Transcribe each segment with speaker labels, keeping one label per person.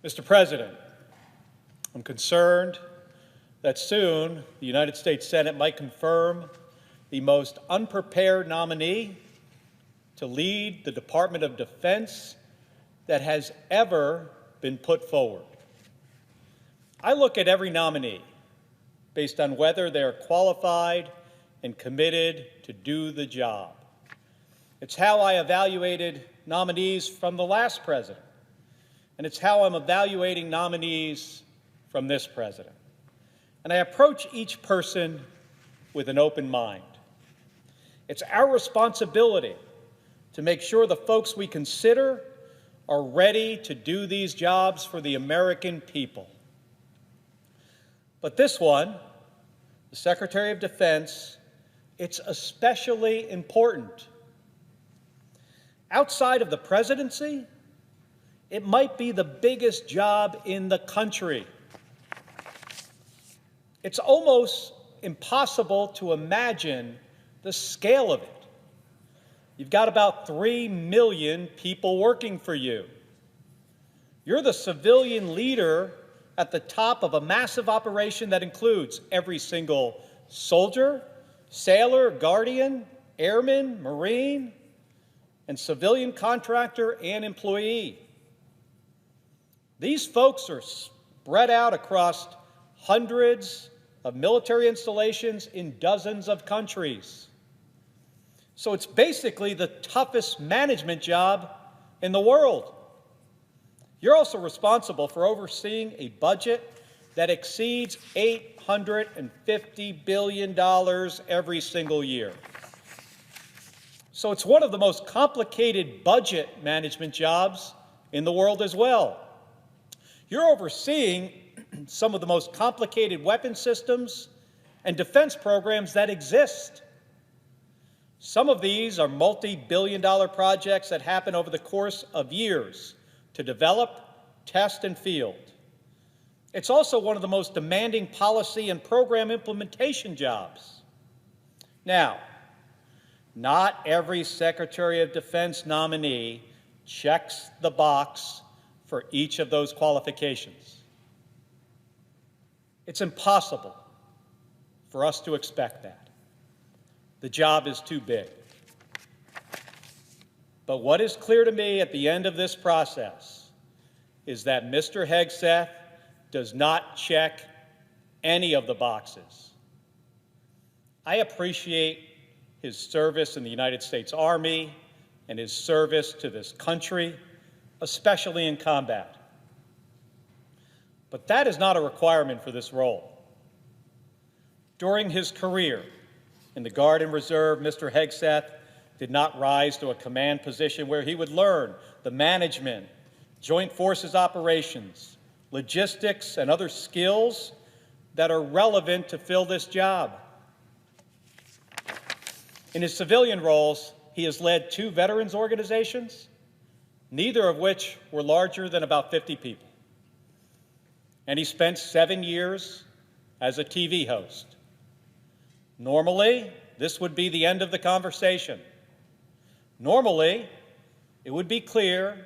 Speaker 1: Mr. President, I'm concerned that soon the United States Senate might confirm the most unprepared nominee to lead the Department of Defense that has ever been put forward. I look at every nominee based on whether they're qualified and committed to do the job. It's how I evaluated nominees from the last president, and it's how I'm evaluating nominees from this president. And I approach each person with an open mind. It's our responsibility to make sure the folks we consider are ready to do these jobs for the American people. But this one, the Secretary of Defense, it's especially important. Outside of the presidency, it might be the biggest job in the country. It's almost impossible to imagine the scale of it. You've got about 3 million people working for you. You're the civilian leader at the top of a massive operation that includes every single soldier, sailor, guardian, airman, Marine, and civilian contractor and employee. These folks are spread out across hundreds of military installations in dozens of countries. So it's basically the toughest management job in the world. You're also responsible for overseeing a budget that exceeds $850 billion every single year. So it's one of the most complicated budget management jobs in the world as well. You're overseeing some of the most complicated weapon systems and defense programs that exist. Some of these are multi-billion-dollar projects that happen over the course of years to develop, test, and field. It's also one of the most demanding policy and program implementation jobs. Now, not every Secretary of Defense nominee checks the box for each of those qualifications. It's impossible for us to expect that. The job is too big. But what is clear to me at the end of this process is that Mr. Hegseth does not check any of the boxes. I appreciate his service in the United States Army and his service to this country, especially in combat. But that is not a requirement for this role. During his career in the Guard and Reserve, Mr. Hegseth did not rise to a command position where he would learn the management, joint forces operations, logistics, and other skills that are relevant to fill this job. In his civilian roles, he has led 2 veterans organizations, neither of which were larger than about 50 people. And he spent 7 years as a TV host. Normally, this would be the end of the conversation. Normally, it would be clear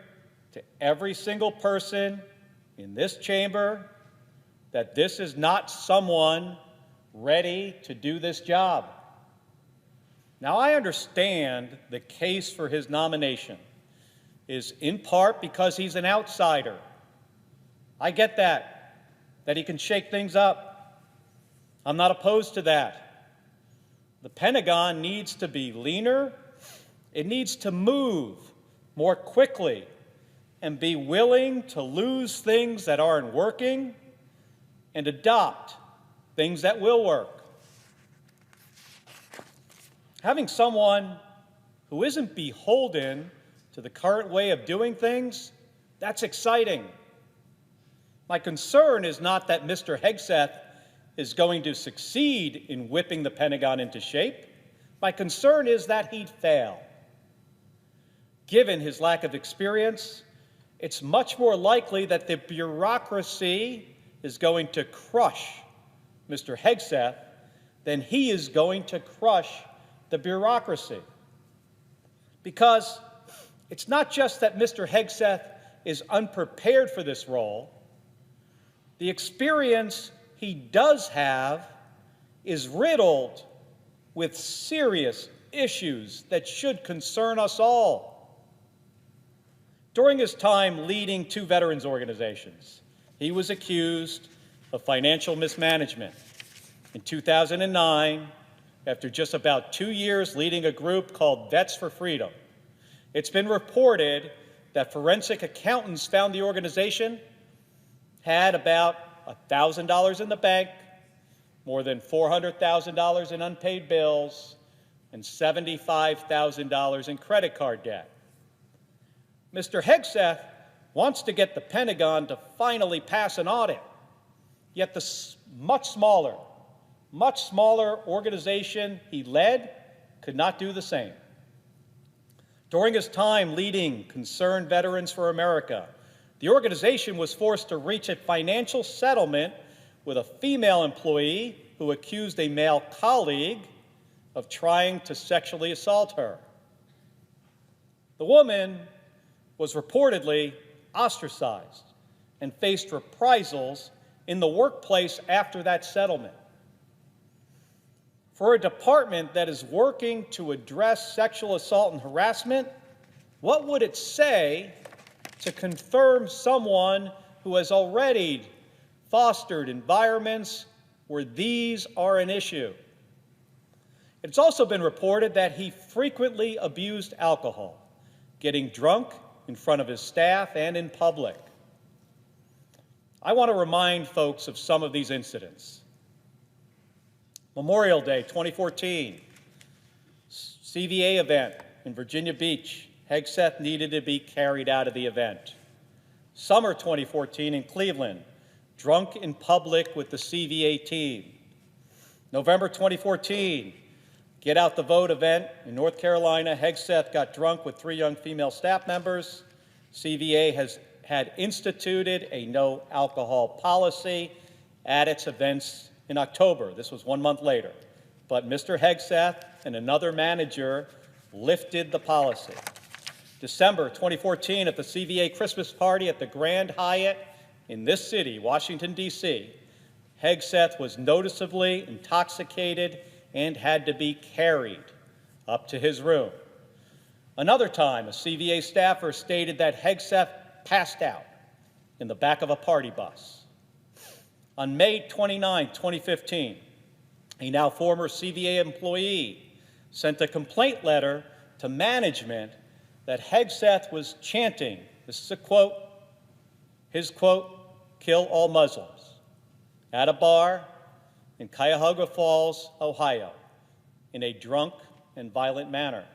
Speaker 1: to every single person in this chamber that this is not someone ready to do this job. Now, I understand the case for his nomination is in part because he's an outsider. I get that he can shake things up. I'm not opposed to that. The Pentagon needs to be leaner. It needs to move more quickly and be willing to lose things that aren't working and adopt things that will work. Having someone who isn't beholden to the current way of doing things, that's exciting. My concern is not that Mr. Hegseth is going to succeed in whipping the Pentagon into shape. My concern is that he'd fail. Given his lack of experience, it's much more likely that the bureaucracy is going to crush Mr. Hegseth than he is going to crush the bureaucracy. Because it's not just that Mr. Hegseth is unprepared for this role, the experience he does have is riddled with serious issues that should concern us all. During his time leading two veterans organizations, he was accused of financial mismanagement. In 2009, after just about 2 years leading a group called Vets for Freedom, it's been reported that forensic accountants found the organization had about $1,000 in the bank, more than $400,000 in unpaid bills, and $75,000 in credit card debt. Mr. Hegseth wants to get the Pentagon to finally pass an audit, yet the much smaller organization he led could not do the same. During his time leading Concerned Veterans for America, the organization was forced to reach a financial settlement with a female employee who accused a male colleague of trying to sexually assault her. The woman was reportedly ostracized and faced reprisals in the workplace after that settlement. For a department that is working to address sexual assault and harassment, what would it say to confirm someone who has already fostered environments where these are an issue? It's also been reported that he frequently abused alcohol, getting drunk in front of his staff and in public. I want to remind folks of some of these incidents. Memorial Day 2014, CVA event in Virginia Beach. Hegseth needed to be carried out of the event. Summer 2014 in Cleveland, drunk in public with the CVA team. November 2014, Get Out the Vote event in North Carolina. Hegseth got drunk with 3 young female staff members. CVA had instituted a no alcohol policy at its events in October. This was 1 month later. But Mr. Hegseth and another manager lifted the policy. December 2014, at the CVA Christmas party at the Grand Hyatt in this city, Washington, D.C., Hegseth was noticeably intoxicated and had to be carried up to his room. Another time, a CVA staffer stated that Hegseth passed out in the back of a party bus. On May 29, 2015, a now former CVA employee sent a complaint letter to management that Hegseth was chanting, this is a quote, his quote, "Kill all Muslims," at a bar in Cuyahoga Falls, Ohio, in a drunk and violent manner.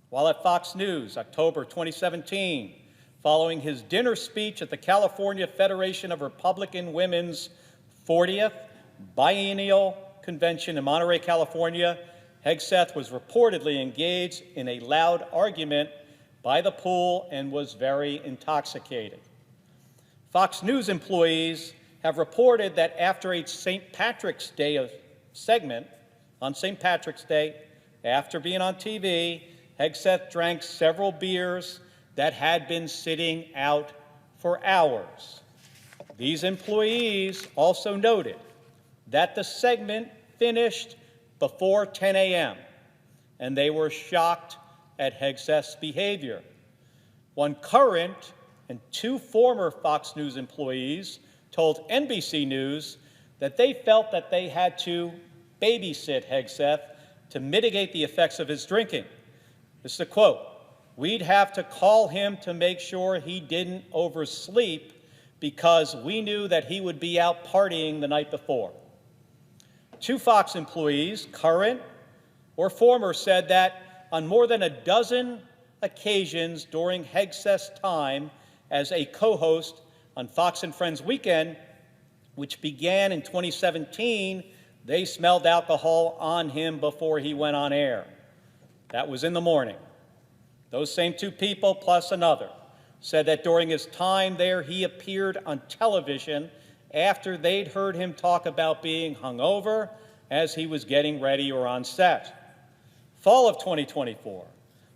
Speaker 1: While at Fox News, October 2017, following his dinner speech at the California Federation of Republican Women's 40th Biennial Convention in Monterey, California, Hegseth was reportedly engaged in a loud argument by the pool and was very intoxicated. Fox News employees have reported that after a St. Patrick's Day segment on St. Patrick's Day, after being on TV, Hegseth drank several beers that had been sitting out for hours. These employees also noted that the segment finished before 10 a.m., and they were shocked at Hegseth's behavior. One current and 2 former Fox News employees told NBC News that they felt that they had to babysit Hegseth to mitigate the effects of his drinking. This is a quote, "We'd have to call him to make sure he didn't oversleep because we knew that he would be out partying the night before." 2 Fox employees, current or former, said that on more than a dozen occasions during Hegseth's time as a co-host on Fox and Friends Weekend, which began in 2017, they smelled alcohol on him before he went on air. That was in the morning. Those same 2 people, plus another, said that during his time there, he appeared on television after they'd heard him talk about being hungover as he was getting ready or on set. Fall of 2024,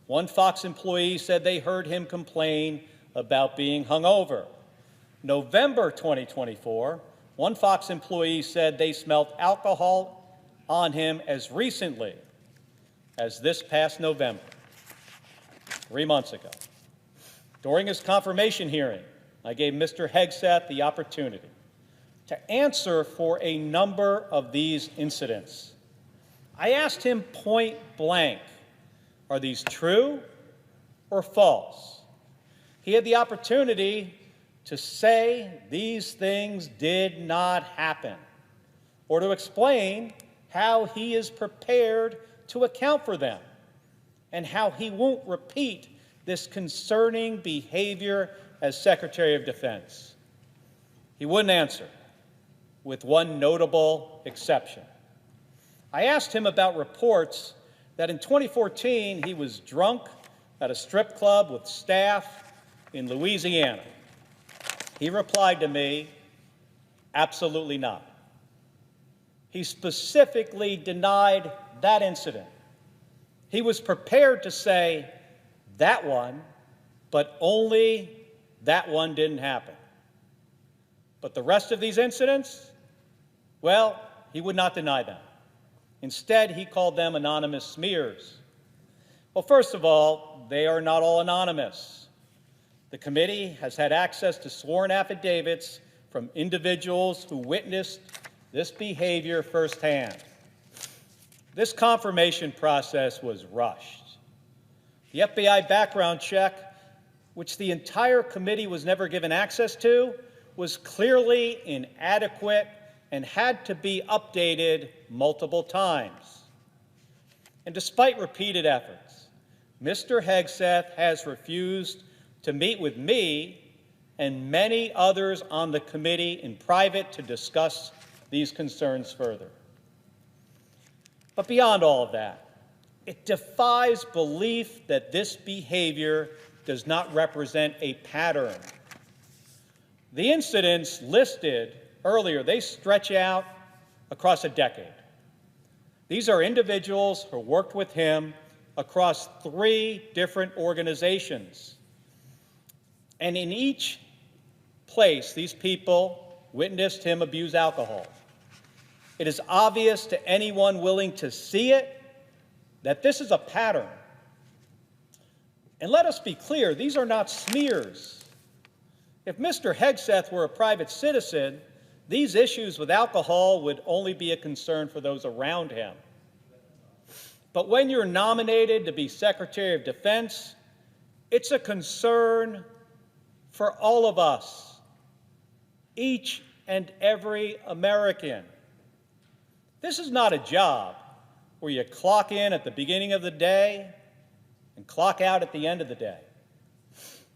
Speaker 1: one Fox employee said they heard him complain about being hungover. November 2024, one Fox employee said they smelled alcohol on him as recently as this past November, 3 months ago. During his confirmation hearing, I gave Mr. Hegseth the opportunity to answer for a number of these incidents. I asked him point blank, are these true or false? He had the opportunity to say these things did not happen, or to explain how he is prepared to account for them, and how he won't repeat this concerning behavior as Secretary of Defense. He wouldn't answer, with one notable exception. I asked him about reports that in 2014 he was drunk at a strip club with staff in Louisiana. He replied to me, absolutely not. He specifically denied that incident. He was prepared to say that one, but only that one didn't happen. But the rest of these incidents, well, he would not deny them. Instead, he called them anonymous smears. Well, first of all, they are not all anonymous. The committee has had access to sworn affidavits from individuals who witnessed this behavior firsthand. This confirmation process was rushed. The FBI background check, which the entire committee was never given access to, was clearly inadequate and had to be updated multiple times. And despite repeated efforts, Mr. Hegseth has refused to meet with me and many others on the committee in private to discuss these concerns further. But beyond all of that, it defies belief that this behavior does not represent a pattern. The incidents listed earlier, they stretch out across a decade. These are individuals who worked with him across 3 different organizations. And in each place, these people witnessed him abuse alcohol. It is obvious to anyone willing to see it that this is a pattern. And let us be clear, these are not smears. If Mr. Hegseth were a private citizen, these issues with alcohol would only be a concern for those around him. But when you're nominated to be Secretary of Defense, it's a concern for all of us, each and every American. This is not a job where you clock in at the beginning of the day and clock out at the end of the day.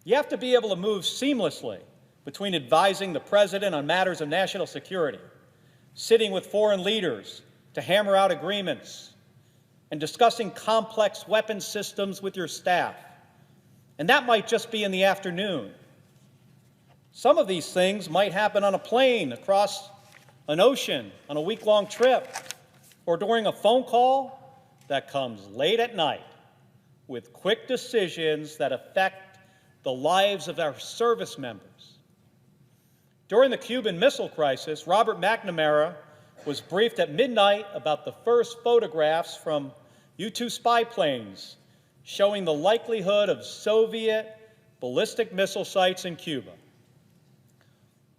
Speaker 1: You have to be able to move seamlessly between advising the President on matters of national security, sitting with foreign leaders to hammer out agreements, and discussing complex weapons systems with your staff. And that might just be in the afternoon. Some of these things might happen on a plane across an ocean on a week-long trip, or during a phone call that comes late at night with quick decisions that affect the lives of our service members. During the Cuban Missile Crisis, Robert McNamara was briefed at midnight about the first photographs from U-2 spy planes showing the likelihood of Soviet ballistic missile sites in Cuba.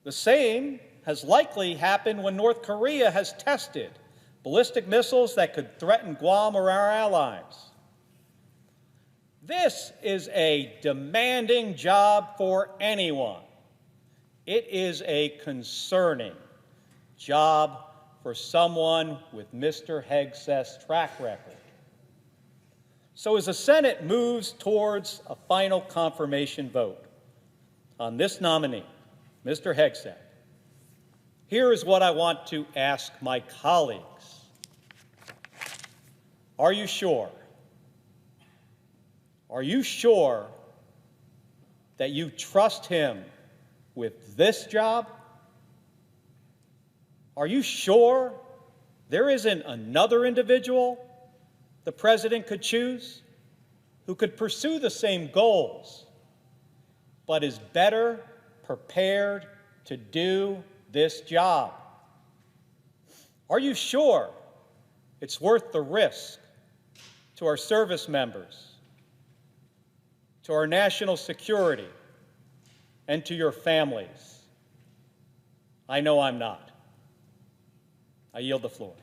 Speaker 1: The same has likely happened when North Korea has tested ballistic missiles that could threaten Guam or our allies. This is a demanding job for anyone. It is a concerning job for someone with Mr. Hegseth's track record. So as the Senate moves towards a final confirmation vote on this nominee, Mr. Hegseth, here is what I want to ask my colleagues. Are you sure? Are you sure that you trust him with this job? Are you sure there isn't another individual the president could choose who could pursue the same goals, but is better prepared to do this job? Are you sure it's worth the risk to our service members, to our national security, and to your families? I know I'm not. I yield the floor.